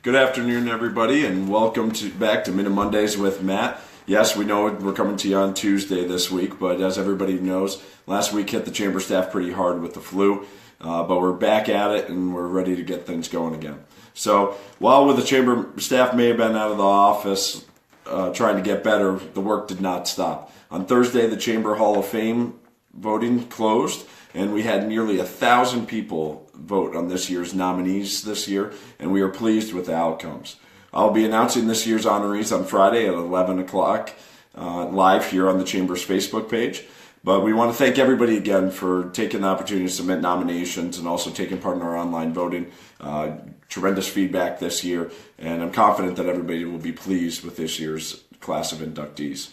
Good afternoon, everybody, and welcome back to Minute Mondays with Matt. Yes, we know we're coming to you on Tuesday this week, but as everybody knows, last week hit the chamber staff pretty hard with the flu, but we're back at it and we're ready to get things going again. So while the chamber staff may have been out of the office trying to get better, the work did not stop. On Thursday, the Chamber Hall of Fame voting closed, and we had nearly 1,000 people vote on this year's nominees this year, and we are pleased with the outcomes. I'll be announcing this year's honorees on Friday at 11 o'clock live here on the Chamber's Facebook page. But we want to thank everybody again for taking the opportunity to submit nominations and also taking part in our online voting. Tremendous feedback this year, and I'm confident that everybody will be pleased with this year's class of inductees.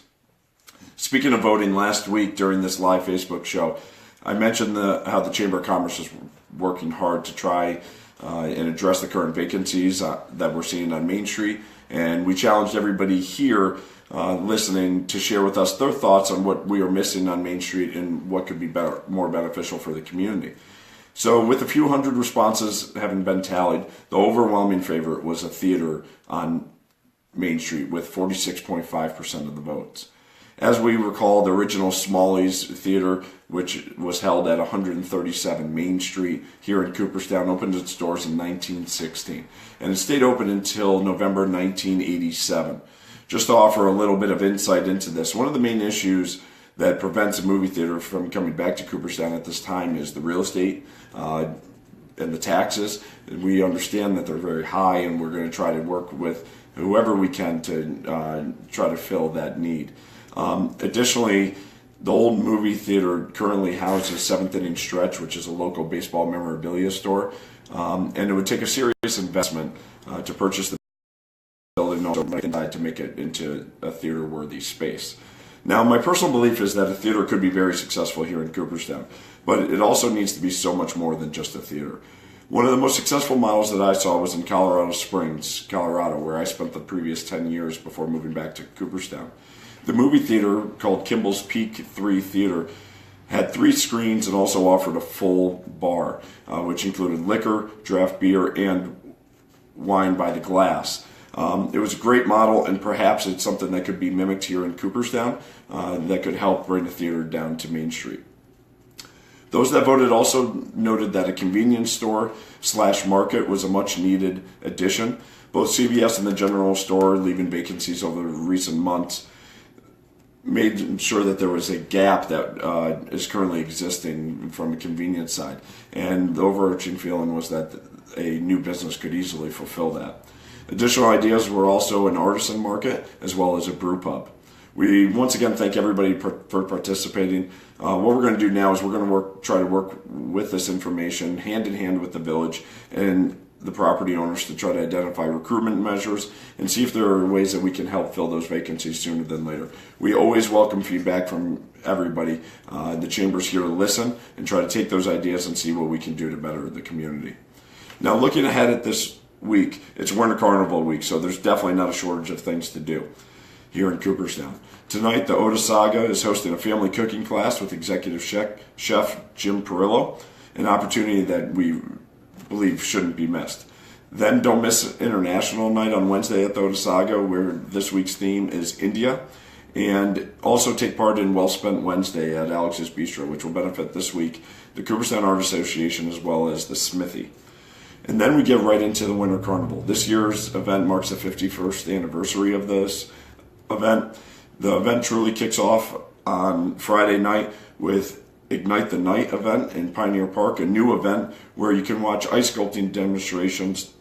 Speaking of voting, last week during this live Facebook show, I mentioned how the Chamber of Commerce is working hard to try and address the current vacancies that we're seeing on Main Street, and we challenged everybody here listening to share with us their thoughts on what we are missing on Main Street and what could be better, more beneficial for the community. So with a few hundred responses having been tallied, the overwhelming favorite was a theater on Main Street with 46.5% of the votes. As we recall, the original Smalley's Theater, which was held at 137 Main Street here in Cooperstown, opened its doors in 1916, and it stayed open until November 1987. Just to offer a little bit of insight into this, one of the main issues that prevents a movie theater from coming back to Cooperstown at this time is the real estate and the taxes. We understand that they're very high, and we're going to try to work with whoever we can to try to fill that need. Additionally, the old movie theater currently houses Seventh Inning Stretch, which is a local baseball memorabilia store, and it would take a serious investment to purchase the building to make it into a theater-worthy space. Now, my personal belief is that a theater could be very successful here in Cooperstown, but it also needs to be so much more than just a theater. One of the most successful models that I saw was in Colorado Springs, Colorado, where I spent the previous 10 years before moving back to Cooperstown. The movie theater, called Kimball's Peak 3 Theater, had 3 screens and also offered a full bar, which included liquor, draft beer, and wine by the glass. It was a great model, and perhaps it's something that could be mimicked here in Cooperstown that could help bring the theater down to Main Street. Those that voted also noted that a convenience store / market was a much needed addition. Both CVS and the general store, leaving vacancies over recent months, made sure that there was a gap that is currently existing from a convenience side. And the overarching feeling was that a new business could easily fulfill that. Additional ideas were also an artisan market as well as a brew pub. We once again thank everybody for participating. What we're going to do now is we're going to try to work with this information hand in hand with the village and the property owners to try to identify recruitment measures and see if there are ways that we can help fill those vacancies sooner than later. We always welcome feedback from everybody. The Chamber's here to listen and try to take those ideas and see what we can do to better the community. Now, looking ahead at this week, it's Winter Carnival week, so there's definitely not a shortage of things to do here in Cooperstown. Tonight, the Oda Saga is hosting a family cooking class with executive chef Jim Perillo, an opportunity that we believe shouldn't be missed. Then don't miss International Night on Wednesday at the Oda Saga, where this week's theme is India. And also take part in Well Spent Wednesday at Alex's Bistro, which will benefit this week the Cooperstown Art Association as well as the Smithy. And then we get right into the Winter Carnival. This year's event marks the 51st anniversary of this event. The event truly kicks off on Friday night with Ignite the Night event in Pioneer Park, a new event where you can watch ice sculpting demonstrations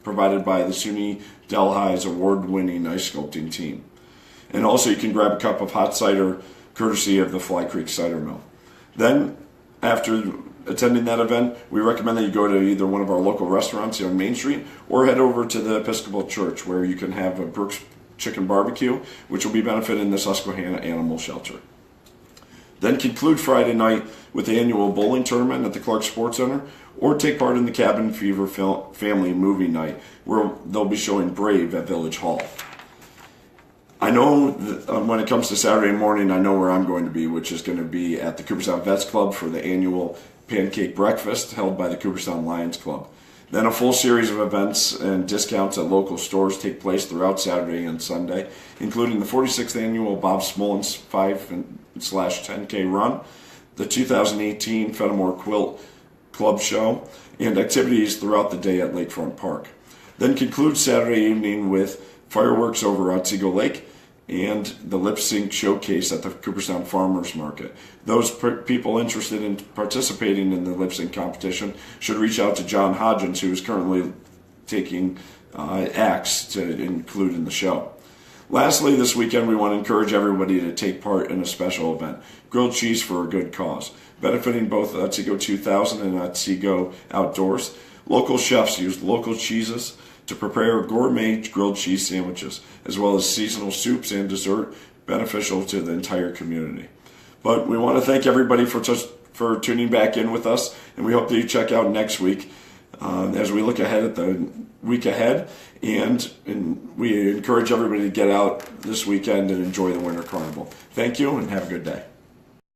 provided by the SUNY Delhi's award-winning ice sculpting team. And also you can grab a cup of hot cider courtesy of the Fly Creek Cider Mill. Then, after attending that event, we recommend that you go to either one of our local restaurants here on Main Street or head over to the Episcopal Church, where you can have a Brooks Chicken Barbecue, which will be benefiting the Susquehanna Animal Shelter. Then conclude Friday night with the annual bowling tournament at the Clark Sports Center, or take part in the Cabin Fever Family Movie Night, where they'll be showing Brave at Village Hall. I know that, when it comes to Saturday morning, I know where I'm going to be, which is going to be at the Cooperstown Vets Club for the annual pancake breakfast held by the Cooperstown Lions Club. Then a full series of events and discounts at local stores take place throughout Saturday and Sunday, including the 46th annual Bob Smolin's 5/10K run, the 2018 Fenimore Quilt Club Show, and activities throughout the day at Lakefront Park. Then conclude Saturday evening with fireworks over Otsego Lake and the lip sync showcase at the Cooperstown Farmers Market. Those people interested in participating in the lip sync competition should reach out to John Hodgins, who is currently taking acts to include in the show. Lastly, this weekend we want to encourage everybody to take part in a special event, Grilled Cheese for a Good Cause, benefiting both Otsego 2000 and Otsego Outdoors. Local chefs use local cheeses to prepare gourmet grilled cheese sandwiches, as well as seasonal soups and dessert beneficial to the entire community. But we want to thank everybody for tuning back in with us, and we hope that you check out next week as we look ahead at the week ahead, and we encourage everybody to get out this weekend and enjoy the Winter Carnival. Thank you, and have a good day.